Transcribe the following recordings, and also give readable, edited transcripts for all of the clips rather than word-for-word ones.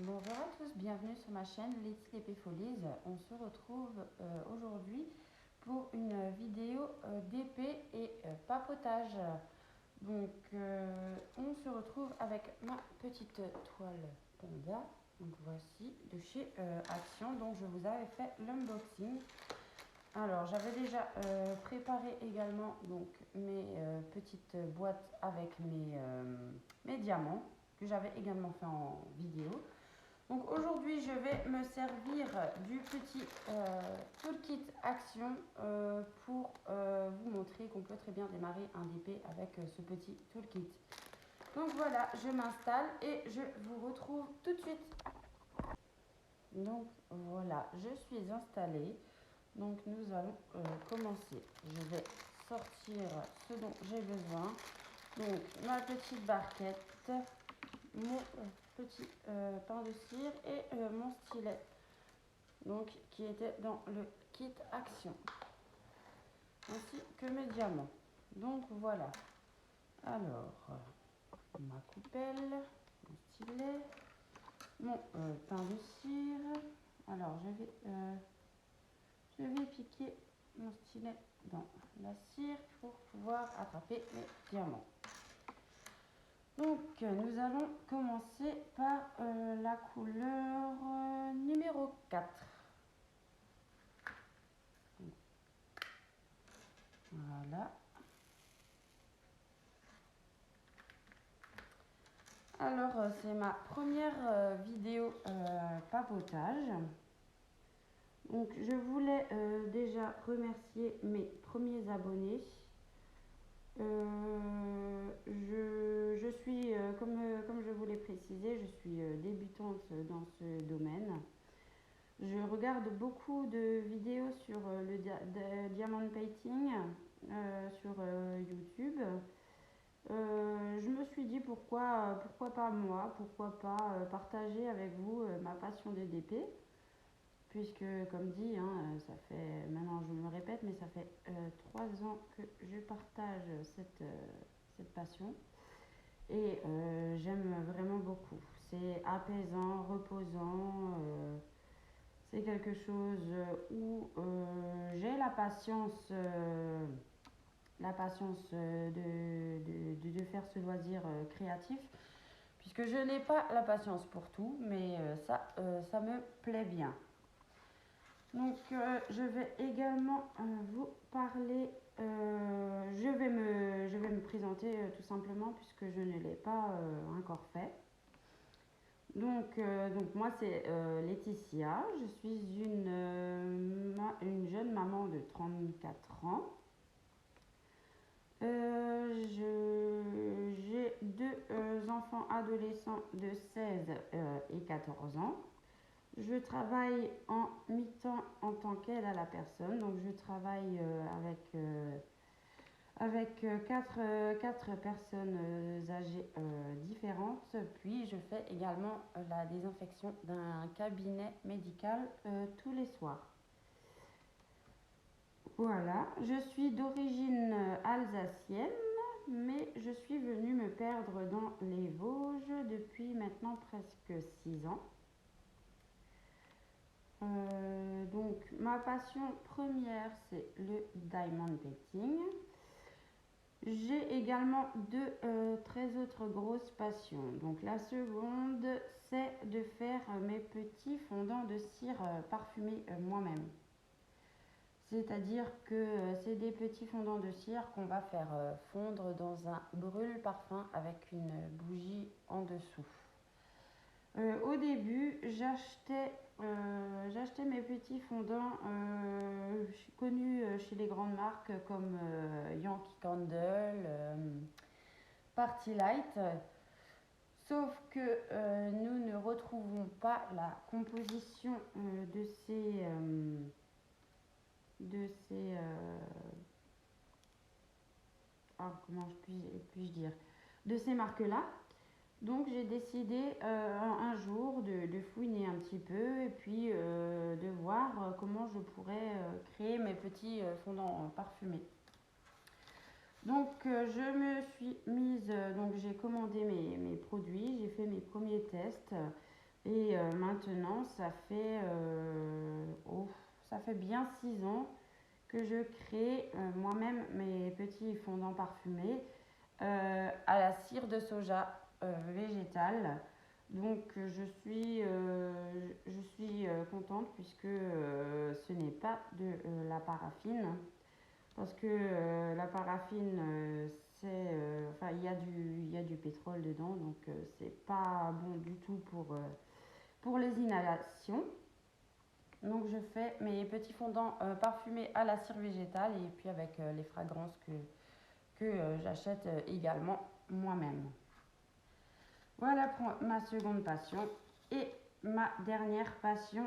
Bonjour à tous, bienvenue sur ma chaîne Letty l'Épée Folies. On se retrouve aujourd'hui pour une vidéo d'épée et papotage. Donc on se retrouve avec ma petite toile panda. Donc voici de chez Action, dont je vous avais fait l'unboxing. Alors j'avais déjà préparé également donc mes petites boîtes avec mes diamants que j'avais également fait en vidéo. Donc aujourd'hui, je vais me servir du petit toolkit Action pour vous montrer qu'on peut très bien démarrer un DP avec ce petit toolkit. Donc voilà, je m'installe et je vous retrouve tout de suite. Donc voilà, je suis installée. Donc nous allons commencer. Je vais sortir ce dont j'ai besoin. Donc ma petite barquette, mon petit pain de cire et mon stylet, donc qui était dans le kit Action, ainsi que mes diamants. Donc voilà. Alors ma coupelle, mon stylet, mon pain de cire. Alors je vais piquer mon stylet dans la cire pour pouvoir attraper mes diamants. Donc nous allons commencer par la couleur numéro 4. Voilà. Alors c'est ma première vidéo papotage. Donc je voulais déjà remercier mes premiers abonnés. Je suis, comme je vous l'ai précisé, je suis débutante dans ce domaine. Je regarde beaucoup de vidéos sur le diamond painting sur YouTube. Je me suis dit pourquoi pas moi, pourquoi pas partager avec vous ma passion des DP, puisque comme dit, hein, ça fait, maintenant je me répète, mais ça fait 3 ans que je partage cette passion et j'aime vraiment beaucoup. C'est apaisant, reposant. C'est quelque chose où j'ai la patience de faire ce loisir créatif, puisque je n'ai pas la patience pour tout, mais ça me plaît bien. Donc je vais également vous parler, je vais me présenter tout simplement, puisque je ne l'ai pas encore fait. Donc moi c'est Laetitia, je suis une jeune maman de 34 ans. J'ai deux enfants adolescents de 16 et 14 ans. Je travaille en mi-temps en tant qu'aide à la personne, donc je travaille avec quatre personnes âgées différentes. Puis je fais également la désinfection d'un cabinet médical tous les soirs. Voilà, je suis d'origine alsacienne, mais je suis venue me perdre dans les Vosges depuis maintenant presque 6 ans. Donc ma passion première, c'est le diamond painting. J'ai également deux très autres grosses passions. Donc la seconde, c'est de faire mes petits fondants de cire parfumés moi-même. C'est-à-dire que c'est des petits fondants de cire qu'on va faire fondre dans un brûle-parfum avec une bougie en dessous. Au début, j'achetais mes petits fondants connus chez les grandes marques comme Yankee Candle, Party Light. Sauf que nous ne retrouvons pas la composition de ces comment puis-je dire, de ces marques-là. Donc j'ai décidé un jour de fouiner un petit peu et puis de voir comment je pourrais créer mes petits fondants parfumés. Donc je me suis mise, donc j'ai commandé mes produits, j'ai fait mes premiers tests. Et maintenant, ça fait bien 6 ans que je crée moi-même mes petits fondants parfumés à la cire de soja végétale. Donc je suis contente puisque ce n'est pas de la paraffine. Parce que la paraffine, enfin, il y a du pétrole dedans, donc c'est pas bon du tout pour les inhalations. Donc je fais mes petits fondants parfumés à la cire végétale et puis avec les fragrances que j'achète également moi-même. Voilà pour ma seconde passion. Et ma dernière passion,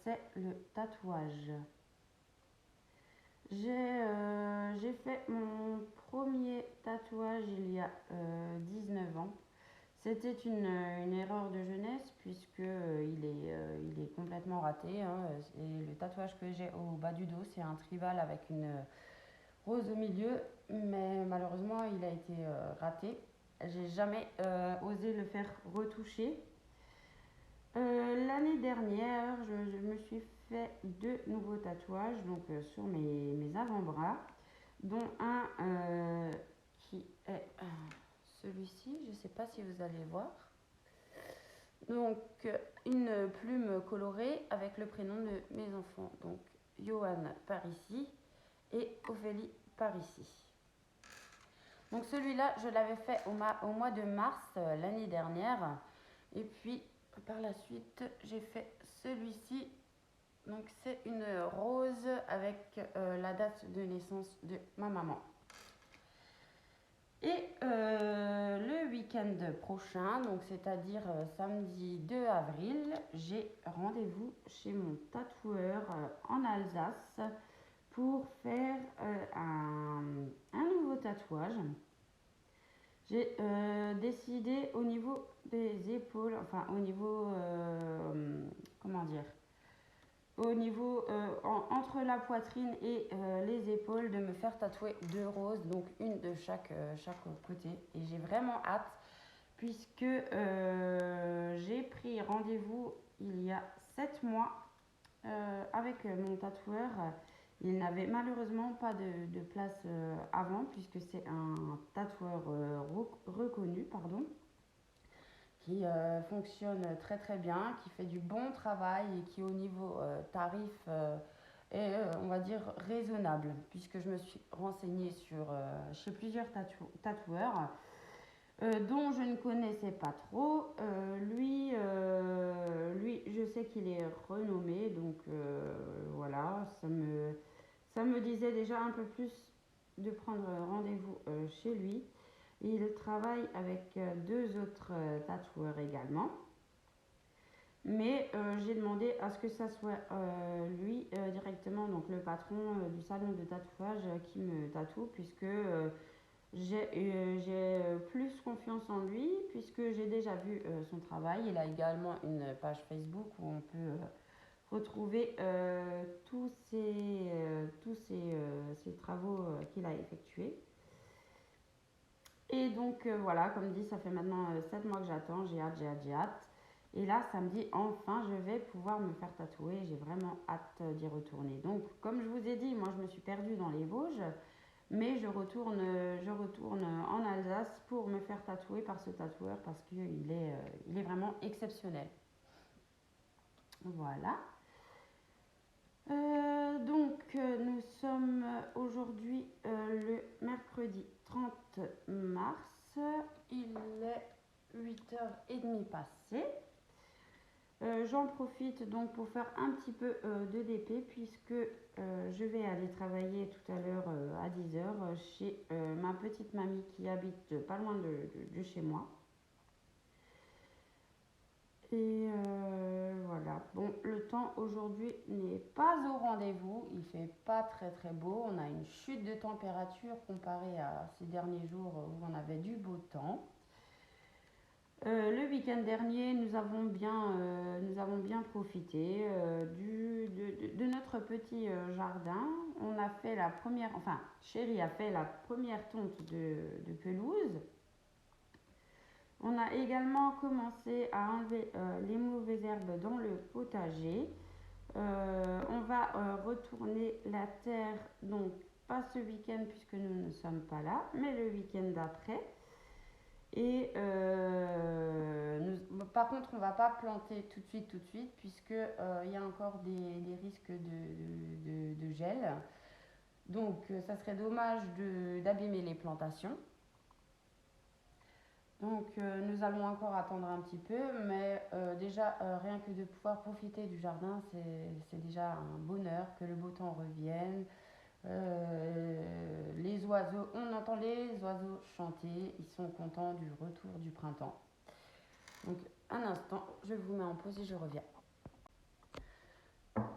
c'est le tatouage. J'ai fait mon premier tatouage il y a 19 ans. C'était une erreur de jeunesse puisque il est complètement raté, hein. Et le tatouage que j'ai au bas du dos, c'est un tribal avec une rose au milieu, mais malheureusement il a été raté. J'ai jamais osé le faire retoucher. L'année dernière, je me suis fait 2 nouveaux tatouages donc sur mes avant-bras, dont un qui est celui-ci. Je ne sais pas si vous allez voir. Donc une plume colorée avec le prénom de mes enfants, donc Johan par ici et Ophélie par ici. Donc celui-là, je l'avais fait au mois de mars l'année dernière. Et puis par la suite, j'ai fait celui-ci. Donc c'est une rose avec la date de naissance de ma maman. Et le week-end prochain, donc c'est-à-dire samedi 2 avril, j'ai rendez-vous chez mon tatoueur en Alsace pour faire un nouveau tatouage. J'ai décidé au niveau des épaules, enfin au niveau, comment dire, au niveau entre la poitrine et les épaules, de me faire tatouer 2 roses, donc une de chaque côté. Et j'ai vraiment hâte puisque j'ai pris rendez-vous il y a 7 mois avec mon tatoueur. Il n'avait malheureusement pas de place avant puisque c'est un tatoueur reconnu, pardon, qui fonctionne très très bien, qui fait du bon travail et qui au niveau tarif est on va dire raisonnable puisque je me suis renseignée chez plusieurs tatoueurs dont je ne connaissais pas trop. Lui, je sais qu'il est renommé, donc voilà, ça me disait déjà un peu plus de prendre rendez-vous chez lui. Il travaille avec 2 autres tatoueurs également. Mais j'ai demandé à ce que ça soit lui directement, donc le patron du salon de tatouage qui me tatoue, puisque j'ai plus confiance en lui, puisque j'ai déjà vu son travail. Il a également une page Facebook où on peut retrouver tous ces travaux qu'il a effectués. Et donc voilà, comme dit, ça fait maintenant 7 mois que j'attends, j'ai hâte, j'ai hâte, j'ai hâte. Et là, samedi, enfin, je vais pouvoir me faire tatouer. J'ai vraiment hâte d'y retourner. Donc, comme je vous ai dit, moi, je me suis perdue dans les Vosges. Mais je retourne en Alsace pour me faire tatouer par ce tatoueur parce il est vraiment exceptionnel. Voilà. Nous sommes aujourd'hui le mercredi 30 mars. Il est 8h30 passé. J'en profite donc pour faire un petit peu de DP puisque je vais aller travailler tout à l'heure à 10h chez ma petite mamie qui habite pas loin de chez moi. Et voilà. Bon, le temps aujourd'hui n'est pas au rendez-vous. Il fait pas très très beau. On a une chute de température comparée à ces derniers jours où on avait du beau temps. Le week-end dernier, nous avons bien profité de notre petit jardin. On a fait Chérie a fait la première tonte de pelouse. On a également commencé à enlever les mauvaises herbes dans le potager. On va retourner la terre, donc pas ce week-end puisque nous ne sommes pas là, mais le week-end d'après. Et par contre, on ne va pas planter tout de suite, puisque il y a encore des risques de gel. Donc, ça serait dommage d'abîmer les plantations. Donc, nous allons encore attendre un petit peu, mais déjà, rien que de pouvoir profiter du jardin, c'est déjà un bonheur que le beau temps revienne. Les oiseaux, on entend les oiseaux chanter, ils sont contents du retour du printemps. Donc, un instant, je vous mets en pause et je reviens.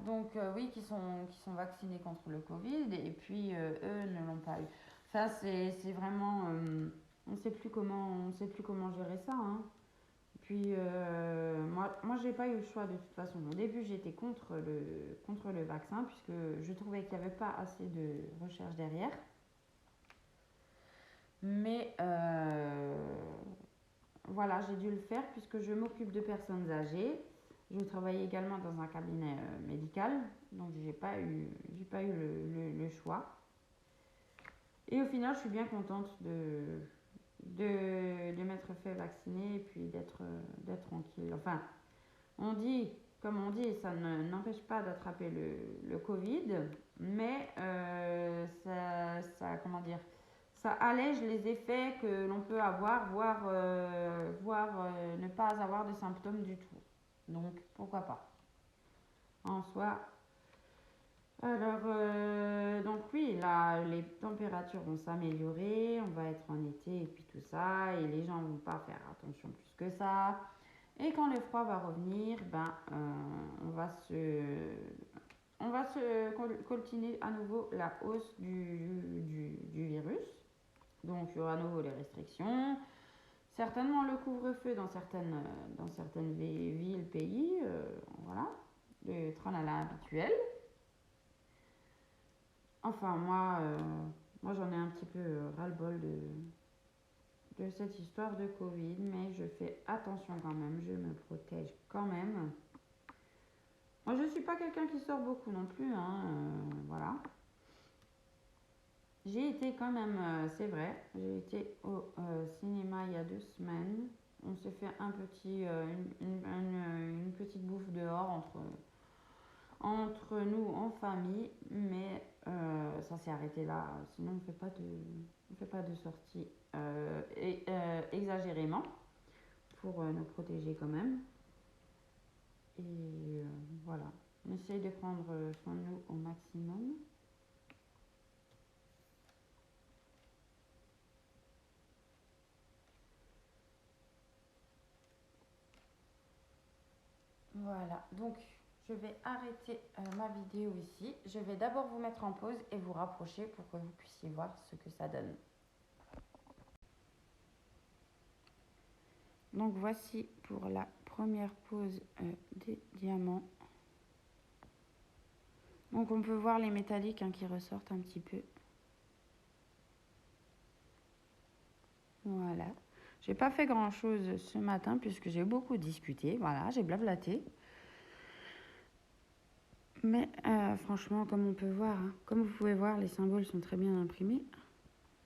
Donc, oui, qui sont vaccinés contre le Covid, et puis eux ne l'ont pas eu. Ça, c'est vraiment. On ne sait plus comment gérer ça. Hein. Puis, moi j'ai pas eu le choix de toute façon. Au début, j'étais contre le vaccin, puisque je trouvais qu'il n'y avait pas assez de recherche derrière. Mais voilà, j'ai dû le faire puisque je m'occupe de personnes âgées. Je travaille également dans un cabinet médical, donc j'ai pas eu le choix. Et au final, je suis bien contente de m'être fait vacciner et puis d'être tranquille. Enfin, comme on dit, ça n'empêche pas d'attraper le Covid, mais comment dire, ça allège les effets que l'on peut avoir, voire ne pas avoir de symptômes du tout. Donc, pourquoi pas. En soi. Alors, donc oui, là, les températures vont s'améliorer, on va être en été et puis tout ça, et les gens vont pas faire attention plus que ça. Et quand le froid va revenir, on va coltiner à nouveau la hausse du virus. Donc il y aura à nouveau les restrictions, certainement le couvre-feu dans certaines villes, pays, voilà, le tralala habituel. Enfin, moi j'en ai un petit peu ras-le-bol de cette histoire de Covid, mais je fais attention quand même, je me protège quand même. Moi je suis pas quelqu'un qui sort beaucoup non plus, hein, voilà. J'ai été quand même, c'est vrai, j'ai été au cinéma il y a 2 semaines. On s'est fait une petite bouffe dehors entre nous en famille, mais ça s'est arrêté là. Sinon, on ne fait pas de sortie exagérément pour nous protéger quand même. Et voilà, on essaye de prendre soin de nous au maximum. Voilà, donc je vais arrêter ma vidéo ici. Je vais d'abord vous mettre en pause et vous rapprocher pour que vous puissiez voir ce que ça donne. Donc voici pour la première pose des diamants. Donc on peut voir les métalliques qui ressortent un petit peu. Voilà. J'ai pas fait grand chose ce matin puisque j'ai beaucoup discuté. Voilà, j'ai blablaté. Mais franchement, comme on peut voir, comme vous pouvez voir, les symboles sont très bien imprimés.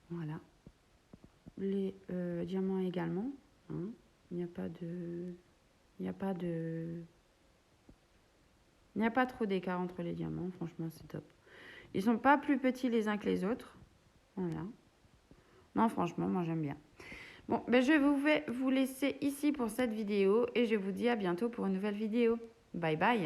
Voilà. Les diamants également. Hein. Il n'y a pas trop d'écart entre les diamants. Franchement, c'est top. Ils sont pas plus petits les uns que les autres. Voilà. Non, franchement, moi j'aime bien. Bon, je vais vous laisser ici pour cette vidéo et je vous dis à bientôt pour une nouvelle vidéo. Bye bye.